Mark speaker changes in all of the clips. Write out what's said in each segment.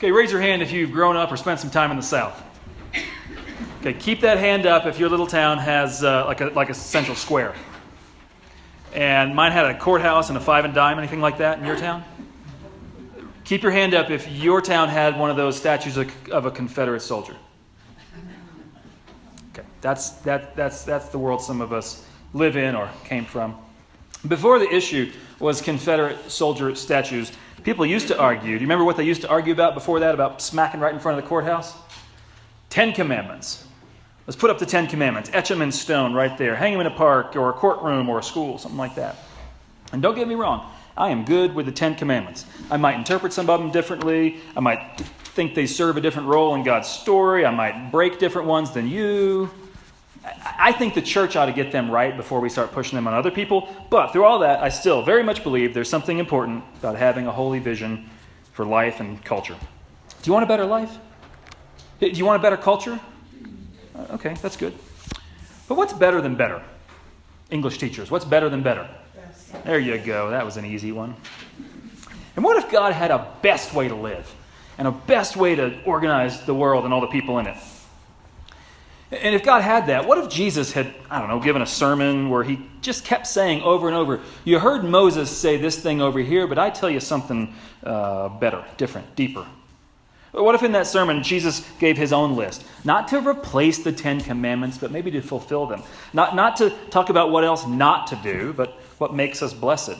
Speaker 1: Okay, raise your hand if you've grown up or spent some time in the South. Okay, keep that hand up if your little town has like a central square. And mine had a courthouse and a 5 and dime, anything like that in your town? Keep your hand up if your town had one of those statues of a Confederate soldier. Okay, that's the world some of us live in or came from. Before the issue was Confederate soldier statues, people used to argue. Do you remember what they used to argue about before that, about smacking right in front of the courthouse? 10 Commandments. Let's put up the 10 Commandments. Etch them in stone right there. Hang them in a park or a courtroom or a school, something like that. And don't get me wrong, I am good with the 10 Commandments. I might interpret some of them differently. I might think they serve a different role in God's story. I might break different ones than you. I think the church ought to get them right before we start pushing them on other people. But through all that, I still very much believe there's something important about having a holy vision for life and culture. Do you want a better life? Do you want a better culture? Okay, that's good. But what's better than better? English teachers, what's better than better? There you go. That was an easy one. And what if God had a best way to live and a best way to organize the world and all the people in it? And if God had that, what if Jesus had, given a sermon where he just kept saying over and over, you heard Moses say this thing over here, but I tell you something better, different, deeper. What if in that sermon Jesus gave his own list? Not to replace the 10 Commandments, but maybe to fulfill them. Not to talk about what else not to do, but what makes us blessed.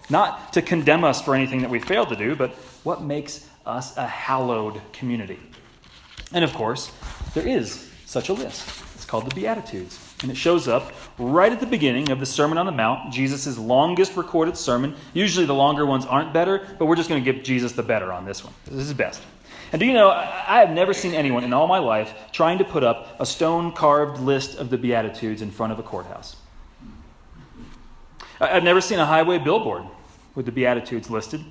Speaker 1: Not to condemn us for anything that we failed to do, but what makes us a hallowed community. And of course, there is such a list. It's called the Beatitudes. And it shows up right at the beginning of the Sermon on the Mount, Jesus' longest recorded sermon. Usually the longer ones aren't better, but we're just going to give Jesus the better on this one. This is best. And do you know, I have never seen anyone in all my life trying to put up a stone-carved list of the Beatitudes in front of a courthouse. I've never seen a highway billboard with the Beatitudes listed.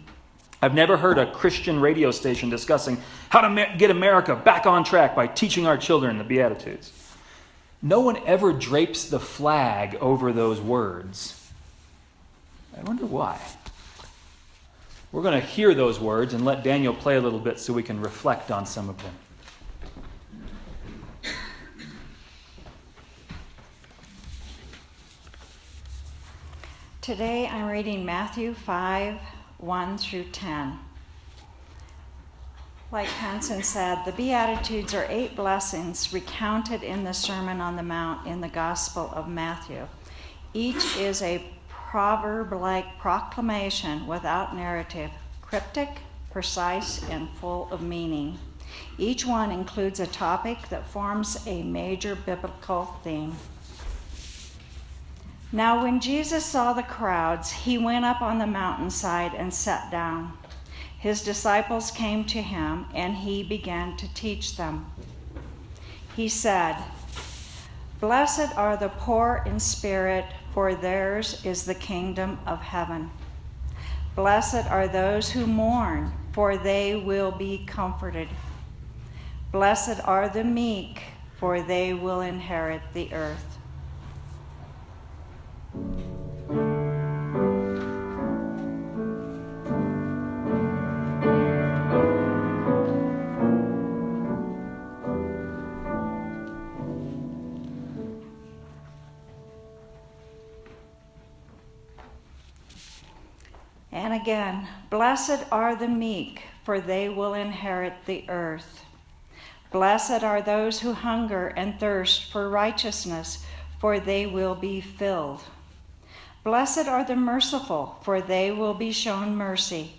Speaker 1: I've never heard a Christian radio station discussing how to get America back on track by teaching our children the Beatitudes. No one ever drapes the flag over those words. I wonder why. We're going to hear those words and let Daniel play a little bit so we can reflect on some of them.
Speaker 2: Today I'm reading Matthew 5, 1 through 10. Like Hansen said, the Beatitudes are 8 blessings recounted in the Sermon on the Mount in the Gospel of Matthew. Each is a proverb-like proclamation without narrative, cryptic, precise, and full of meaning. Each one includes a topic that forms a major biblical theme. Now when Jesus saw the crowds, he went up on the mountainside and sat down. His disciples came to him, and he began to teach them. He said, "Blessed are the poor in spirit, for theirs is the kingdom of heaven. Blessed are those who mourn, for they will be comforted. Blessed are the meek, for they will inherit the earth." And again, blessed are the meek, for they will inherit the earth. Blessed are those who hunger and thirst for righteousness, for they will be filled. Blessed are the merciful, for they will be shown mercy.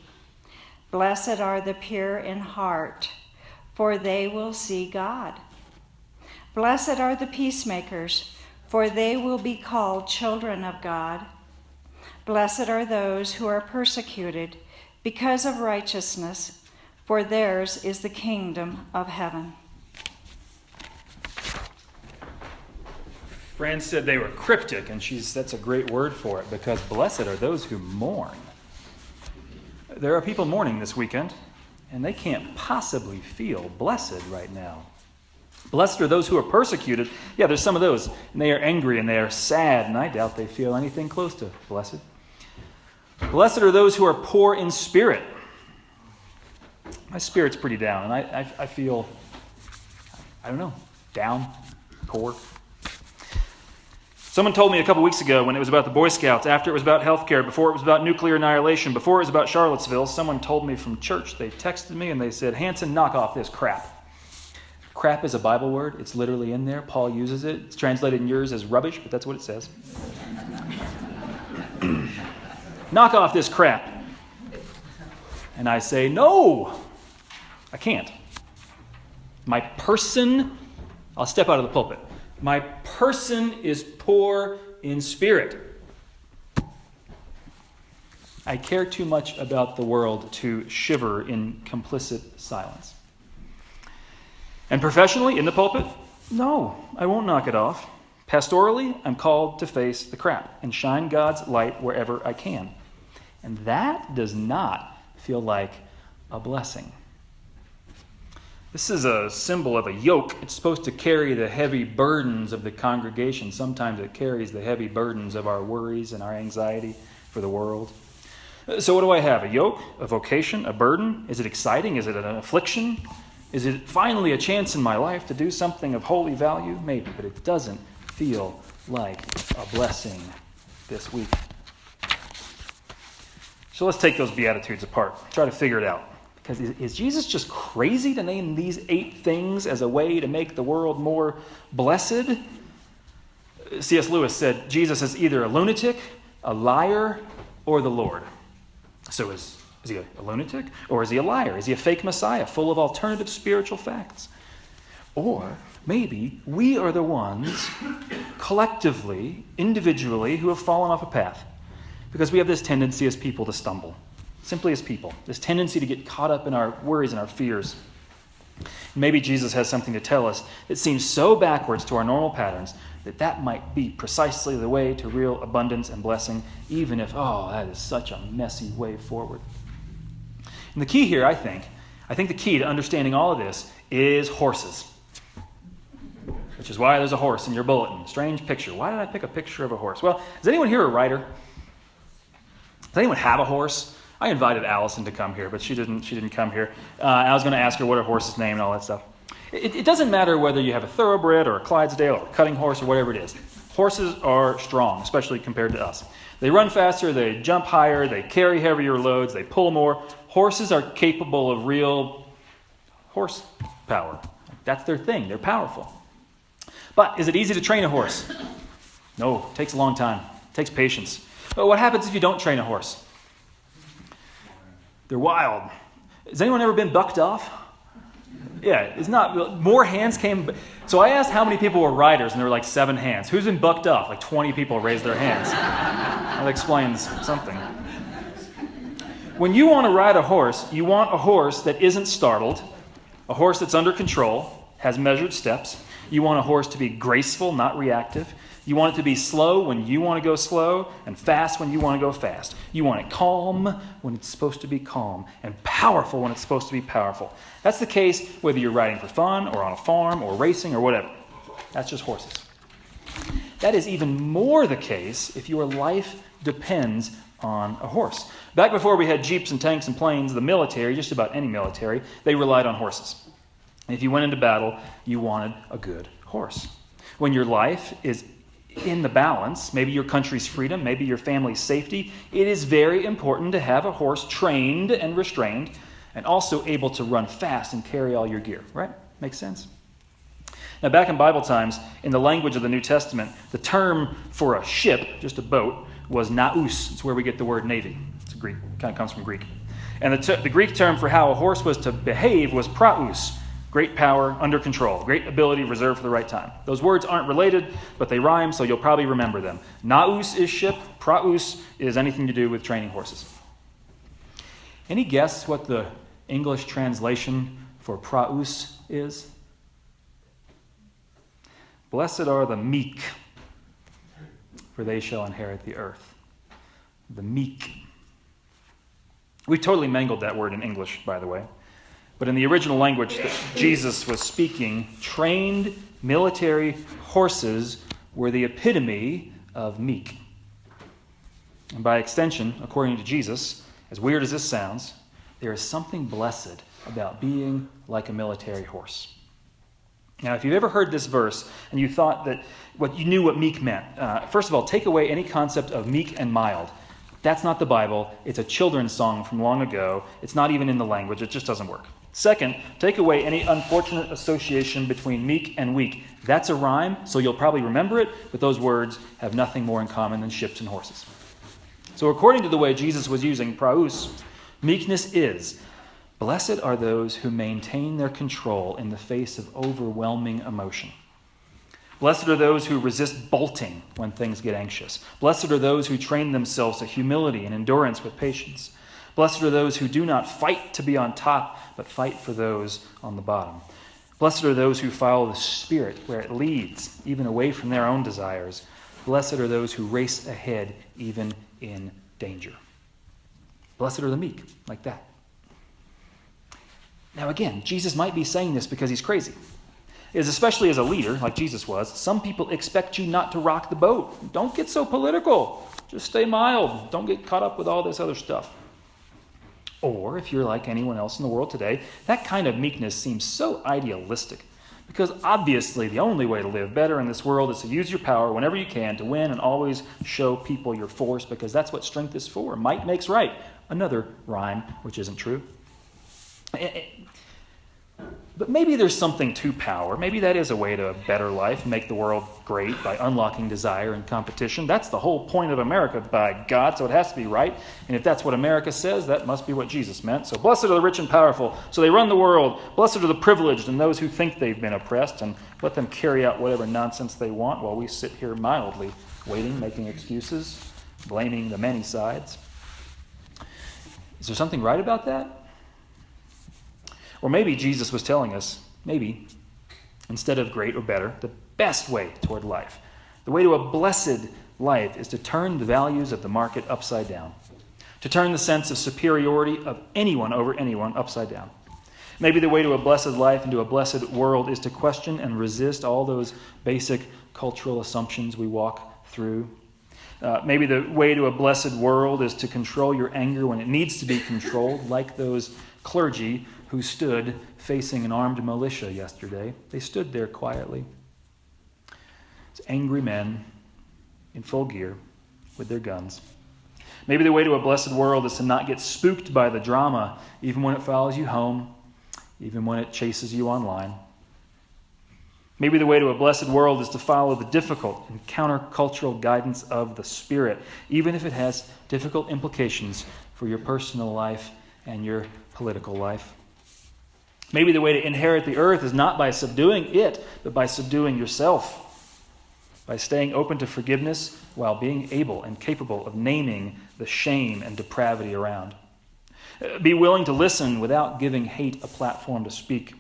Speaker 2: Blessed are the pure in heart, for they will see God. Blessed are the peacemakers, for they will be called children of God. Blessed are those who are persecuted because of righteousness, for theirs is the kingdom of heaven.
Speaker 1: Fran said they were cryptic, and that's a great word for it, because blessed are those who mourn. There are people mourning this weekend, and they can't possibly feel blessed right now. Blessed are those who are persecuted. Yeah, there's some of those, and they are angry and they are sad, and I doubt they feel anything close to blessed. Blessed are those who are poor in spirit. my spirit's pretty down, and I feel, I don't know, down, poor. Someone told me a couple weeks ago when it was about the Boy Scouts, after it was about healthcare, before it was about nuclear annihilation, before it was about Charlottesville, someone told me from church, they texted me and they said, Hansen, knock off this crap. Crap is a Bible word. It's literally in there. Paul uses it. It's translated in yours as rubbish, but that's what it says. Knock off this crap. And I say, no, I can't. My person, I'll step out of the pulpit. My person is poor in spirit. I care too much about the world to shiver in complicit silence. And professionally, in the pulpit, no, I won't knock it off. Pastorally, I'm called to face the crap and shine God's light wherever I can. And that does not feel like a blessing. This is a symbol of a yoke. It's supposed to carry the heavy burdens of the congregation. Sometimes it carries the heavy burdens of our worries and our anxiety for the world. So what do I have? A yoke, a vocation, a burden? Is it exciting? Is it an affliction? Is it finally a chance in my life to do something of holy value? Maybe, but it doesn't feel like a blessing this week. So let's take those Beatitudes apart. Try to figure it out. Because is Jesus just crazy to name these 8 things as a way to make the world more blessed? C.S. Lewis said Jesus is either a lunatic, a liar, or the Lord. So is he a lunatic? Or is he a liar? Is he a fake Messiah full of alternative spiritual facts? Or maybe we are the ones collectively, individually, who have fallen off a path. Because we have this tendency as people to stumble. Simply as people. This tendency to get caught up in our worries and our fears. Maybe Jesus has something to tell us that seems so backwards to our normal patterns that might be precisely the way to real abundance and blessing, even if, that is such a messy way forward. And the key here, I think the key to understanding all of this is horses. Which is why there's a horse in your bulletin. Strange picture. Why did I pick a picture of a horse? Well, is anyone here a rider? Does anyone have a horse? I invited Allison to come here, but she didn't come here. I was going to ask her what her horse's name and all that stuff. It doesn't matter whether you have a thoroughbred or a Clydesdale or a cutting horse or whatever it is. Horses are strong, especially compared to us. They run faster, they jump higher, they carry heavier loads, they pull more. Horses are capable of real horsepower. That's their thing. They're powerful. But is it easy to train a horse? No, it takes a long time. It takes patience. But what happens if you don't train a horse? They're wild. Has anyone ever been bucked off? Yeah, it's not. More hands came. So I asked how many people were riders, and there were like 7 hands. Who's been bucked off? Like 20 people raised their hands. That explains something. When you want to ride a horse, you want a horse that isn't startled, a horse that's under control, has measured steps. You want a horse to be graceful, not reactive. You want it to be slow when you want to go slow, and fast when you want to go fast. You want it calm when it's supposed to be calm, and powerful when it's supposed to be powerful. That's the case whether you're riding for fun, or on a farm, or racing, or whatever. That's just horses. That is even more the case if your life depends on a horse. Back before we had jeeps and tanks and planes, the military, just about any military, they relied on horses. And if you went into battle, you wanted a good horse. When your life is in the balance, maybe your country's freedom, maybe your family's safety, it is very important to have a horse trained and restrained and also able to run fast and carry all your gear, right? Makes sense? Now, back in Bible times, in the language of the New Testament, the term for a ship, just a boat, was naus. It's where we get the word navy. It's Greek, kind of comes from Greek. And the Greek term for how a horse was to behave was praus. Great power, under control. Great ability, reserved for the right time. Those words aren't related, but they rhyme, so you'll probably remember them. Naus is ship. Praus is anything to do with training horses. Any guess what the English translation for praus is? Blessed are the meek, for they shall inherit the earth. The meek. We totally mangled that word in English, by the way. But in the original language that Jesus was speaking, trained military horses were the epitome of meek. And by extension, according to Jesus, as weird as this sounds, there is something blessed about being like a military horse. Now, if you've ever heard this verse and you thought that you knew what meek meant, first of all, take away any concept of meek and mild. That's not the Bible. It's a children's song from long ago. It's not even in the language. It just doesn't work. Second, take away any unfortunate association between meek and weak. That's a rhyme, so you'll probably remember it, but those words have nothing more in common than ships and horses. So according to the way Jesus was using praus, meekness is, blessed are those who maintain their control in the face of overwhelming emotion. Blessed are those who resist bolting when things get anxious. Blessed are those who train themselves to humility and endurance with patience. Blessed are those who do not fight to be on top, but fight for those on the bottom. Blessed are those who follow the Spirit where it leads, even away from their own desires. Blessed are those who race ahead, even in danger. Blessed are the meek, like that. Now again, Jesus might be saying this because he's crazy. Especially as a leader, like Jesus was, some people expect you not to rock the boat. Don't get so political. Just stay mild. Don't get caught up with all this other stuff. Or, if you're like anyone else in the world today, that kind of meekness seems so idealistic. Because obviously the only way to live better in this world is to use your power whenever you can to win and always show people your force, because that's what strength is for. Might makes right. Another rhyme, which isn't true. But maybe there's something to power. Maybe that is a way to a better life, make the world great by unlocking desire and competition. That's the whole point of America, by God, so it has to be right. And if that's what America says, that must be what Jesus meant. So blessed are the rich and powerful, so they run the world. Blessed are the privileged and those who think they've been oppressed, and let them carry out whatever nonsense they want while we sit here mildly, waiting, making excuses, blaming the many sides. Is there something right about that? Or maybe Jesus was telling us, maybe, instead of great or better, the best way toward life. The way to a blessed life is to turn the values of the market upside down. To turn the sense of superiority of anyone over anyone upside down. Maybe the way to a blessed life and to a blessed world is to question and resist all those basic cultural assumptions we walk through. Maybe the way to a blessed world is to control your anger when it needs to be controlled, like those clergy who stood facing an armed militia yesterday. They stood there quietly. It's angry men in full gear with their guns. Maybe the way to a blessed world is to not get spooked by the drama, even when it follows you home, even when it chases you online. Maybe the way to a blessed world is to follow the difficult and countercultural guidance of the Spirit, even if it has difficult implications for your personal life and your political life. Maybe the way to inherit the earth is not by subduing it, but by subduing yourself. By staying open to forgiveness while being able and capable of naming the shame and depravity around. Be willing to listen without giving hate a platform to speak.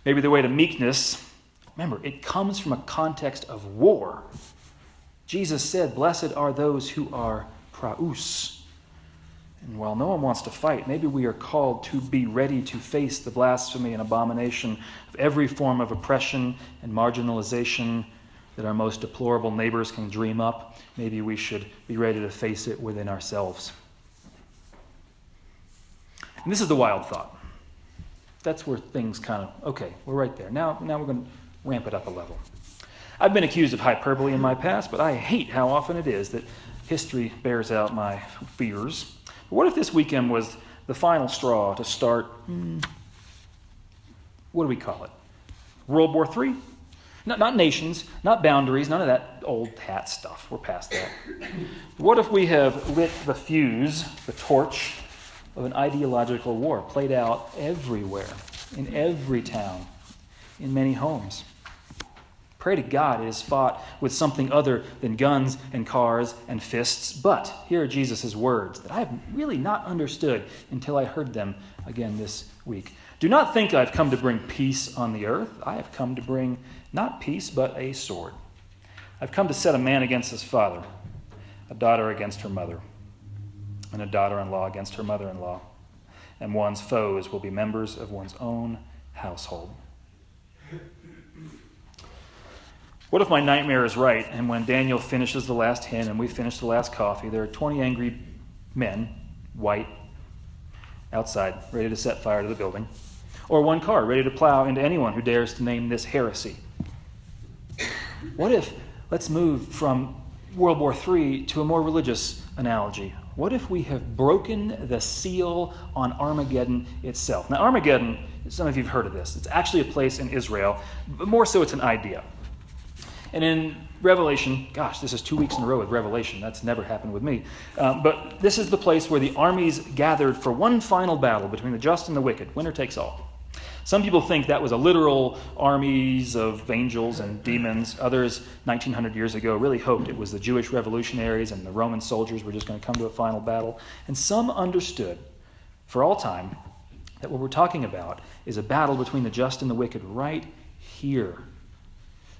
Speaker 1: Maybe the way to meekness, remember, it comes from a context of war. Jesus said, blessed are those who are praus. And while no one wants to fight, maybe we are called to be ready to face the blasphemy and abomination of every form of oppression and marginalization that our most deplorable neighbors can dream up. Maybe we should be ready to face it within ourselves. And this is the wild thought. That's where things kind of, okay, we're right there. Now we're going to ramp it up a level. I've been accused of hyperbole in my past, but I hate how often it is that history bears out my fears. But what if this weekend was the final straw to start, what do we call it? World War III? Not nations, not boundaries, none of that old hat stuff. We're past that. What if we have lit the fuse, the torch, of an ideological war played out everywhere, in every town, in many homes? Pray to God it is fought with something other than guns and cars and fists. But here are Jesus' words that I have really not understood until I heard them again this week. Do not think I've come to bring peace on the earth. I have come to bring not peace, but a sword. I've come to set a man against his father, a daughter against her mother, and a daughter-in-law against her mother-in-law. And one's foes will be members of one's own household. What if my nightmare is right, and when Daniel finishes the last hymn and we finish the last coffee, there are 20 angry men, white, outside, ready to set fire to the building, or one car ready to plow into anyone who dares to name this heresy. What if, let's move from World War III to a more religious analogy. What if we have broken the seal on Armageddon itself? Now, Armageddon, some of you have heard of this. It's actually a place in Israel, but more so it's an idea. And in Revelation, gosh, this is 2 weeks in a row with Revelation. That's never happened with me. But this is the place where the armies gathered for one final battle between the just and the wicked. Winner takes all. Some people think that was a literal armies of angels and demons. Others, 1900 years ago, really hoped it was the Jewish revolutionaries and the Roman soldiers were just going to come to a final battle. And some understood, for all time, that what we're talking about is a battle between the just and the wicked right here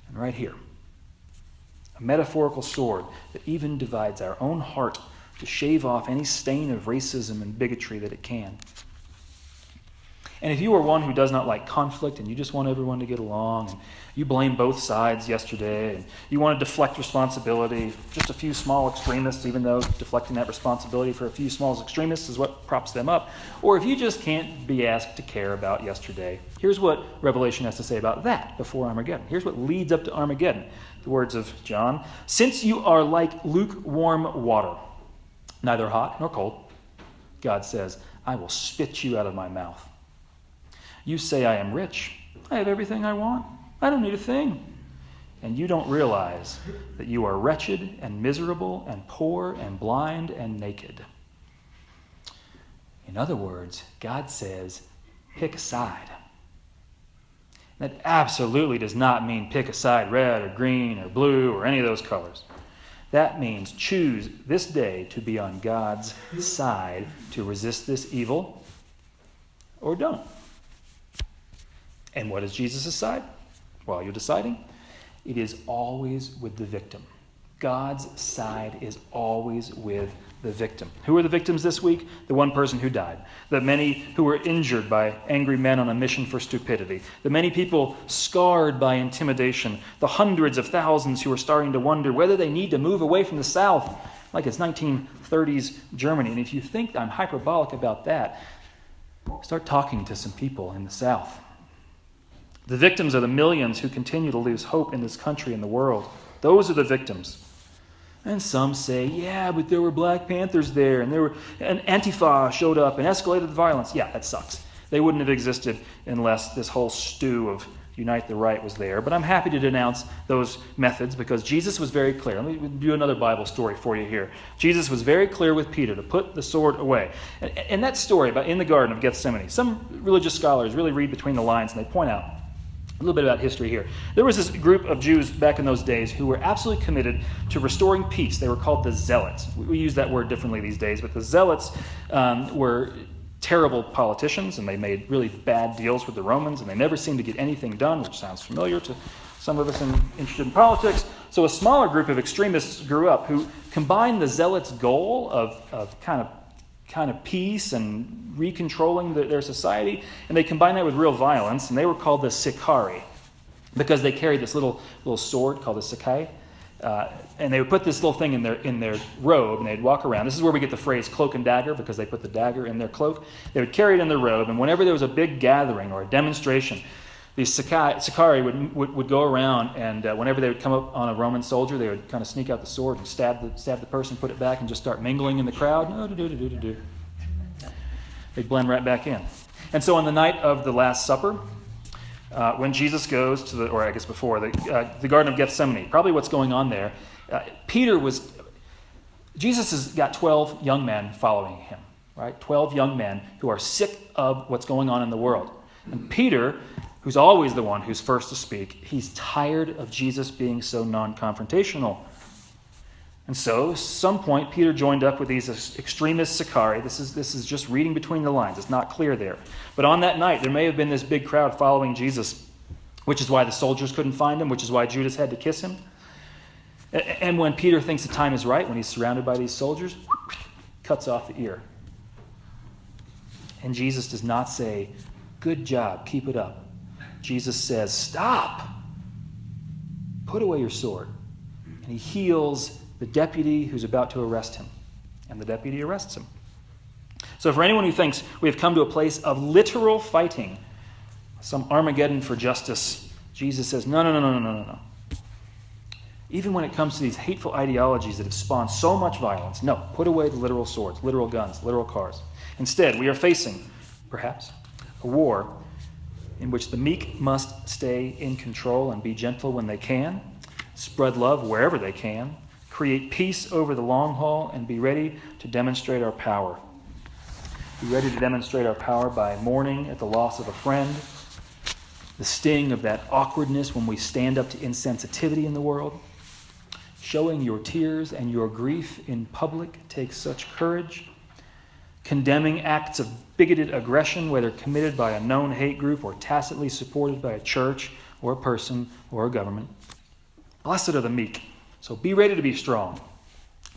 Speaker 1: and right here. A metaphorical sword that even divides our own heart to shave off any stain of racism and bigotry that it can. And if you are one who does not like conflict and you just want everyone to get along, and you blame both sides yesterday, and you want to deflect responsibility, just a few small extremists, even though deflecting that responsibility for a few small extremists is what props them up, or if you just can't be asked to care about yesterday, here's what Revelation has to say about that before Armageddon. Here's what leads up to Armageddon. The words of John, "Since you are like lukewarm water, neither hot nor cold, God says, I will spit you out of my mouth. You say I am rich. I have everything I want. I don't need a thing. And you don't realize that you are wretched and miserable and poor and blind and naked." In other words, God says, pick a side. That absolutely does not mean pick a side red or green or blue or any of those colors. That means choose this day to be on God's side to resist this evil, or don't. And what is Jesus' side? While you're deciding, it is always with the victim. God's side is always with the victim. Who are the victims this week? The one person who died. The many who were injured by angry men on a mission for stupidity. The many people scarred by intimidation. The hundreds of thousands who are starting to wonder whether they need to move away from the South, like it's 1930s Germany. And if you think I'm hyperbolic about that, start talking to some people in the South. The victims are the millions who continue to lose hope in this country and the world. Those are the victims. And some say, yeah, but there were Black Panthers there, and Antifa showed up and escalated the violence. Yeah, that sucks. They wouldn't have existed unless this whole stew of Unite the Right was there. But I'm happy to denounce those methods because Jesus was very clear. Let me do another Bible story for you here. Jesus was very clear with Peter to put the sword away. And that story about in the Garden of Gethsemane, some religious scholars really read between the lines and they point out a little bit about history here. There was this group of Jews back in those days who were absolutely committed to restoring peace. They were called the Zealots. We use that word differently these days, but the Zealots were terrible politicians, and they made really bad deals with the Romans, and they never seemed to get anything done, which sounds familiar to some of us interested in politics. So a smaller group of extremists grew up who combined the Zealots' goal of kind of peace and recontrolling their society, and they combined that with real violence, and they were called the Sicarii because they carried this little sword called the Sicarii, and they would put this little thing in their robe, and they'd walk around. This is where we get the phrase cloak and dagger, because they put the dagger in their cloak. They would carry it in their robe, and whenever there was a big gathering or a demonstration, these Sicarii would go around, and whenever they would come up on a Roman soldier, they would kind of sneak out the sword and stab the person, put it back, and just start mingling in the crowd. They'd blend right back in. And so on the night of the Last Supper, when Jesus goes to the Garden of Gethsemane, probably what's going on there, Jesus has got 12 young men following him, right? 12 young men who are sick of what's going on in the world. And Peter, who's always the one who's first to speak, he's tired of Jesus being so non-confrontational. And so, at some point, Peter joined up with these extremist Sicarii. This is just reading between the lines. It's not clear there. But on that night, there may have been this big crowd following Jesus, which is why the soldiers couldn't find him, which is why Judas had to kiss him. And when Peter thinks the time is right, when he's surrounded by these soldiers, cuts off the ear. And Jesus does not say, "Good job, keep it up." Jesus says, "Stop! Put away your sword." And he heals the deputy who's about to arrest him. And the deputy arrests him. So for anyone who thinks we have come to a place of literal fighting, some Armageddon for justice, Jesus says, no. Even when it comes to these hateful ideologies that have spawned so much violence, no, put away the literal swords, literal guns, literal cars. Instead, we are facing, perhaps, a war in which the meek must stay in control and be gentle when they can, spread love wherever they can, create peace over the long haul, and be ready to demonstrate our power. Be ready to demonstrate our power by mourning at the loss of a friend, the sting of that awkwardness when we stand up to insensitivity in the world. Showing your tears and your grief in public takes such courage. Condemning acts of bigoted aggression, whether committed by a known hate group or tacitly supported by a church or a person or a government. Blessed are the meek. So be ready to be strong,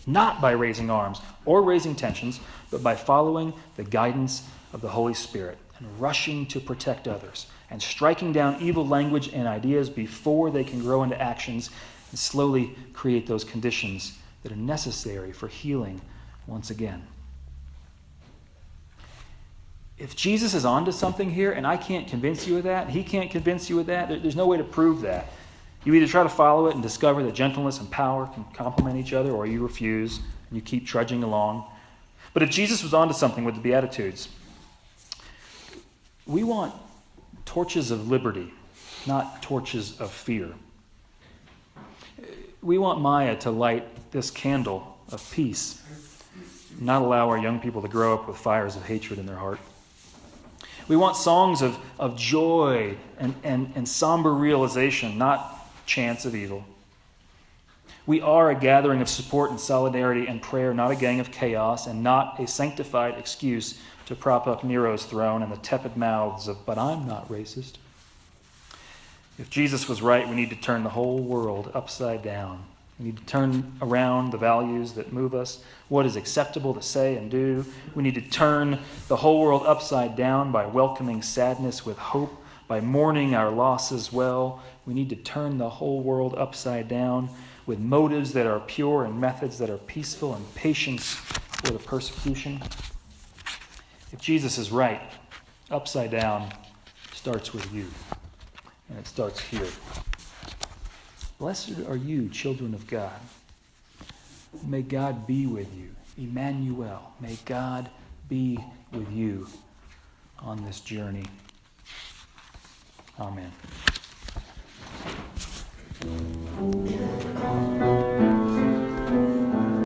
Speaker 1: not by raising arms or raising tensions, but by following the guidance of the Holy Spirit and rushing to protect others and striking down evil language and ideas before they can grow into actions and slowly create those conditions that are necessary for healing once again. If Jesus is onto something here, and I can't convince you of that, he can't convince you of that, there's no way to prove that. You either try to follow it and discover that gentleness and power can complement each other, or you refuse and you keep trudging along. But if Jesus was onto something with the Beatitudes, we want torches of liberty, not torches of fear. We want Maya to light this candle of peace, not allow our young people to grow up with fires of hatred in their heart. We want songs of joy and somber realization, not chants of evil. We are a gathering of support and solidarity and prayer, not a gang of chaos, and not a sanctified excuse to prop up Nero's throne and the tepid mouths of, but I'm not racist. If Jesus was right, we need to turn the whole world upside down. We need to turn around the values that move us, what is acceptable to say and do. We need to turn the whole world upside down by welcoming sadness with hope, by mourning our losses well. We need to turn the whole world upside down with motives that are pure and methods that are peaceful and patience for the persecution. If Jesus is right, upside down starts with you. And it starts here. Blessed are you, children of God. May God be with you. Emmanuel, may God be with you on this journey. Amen.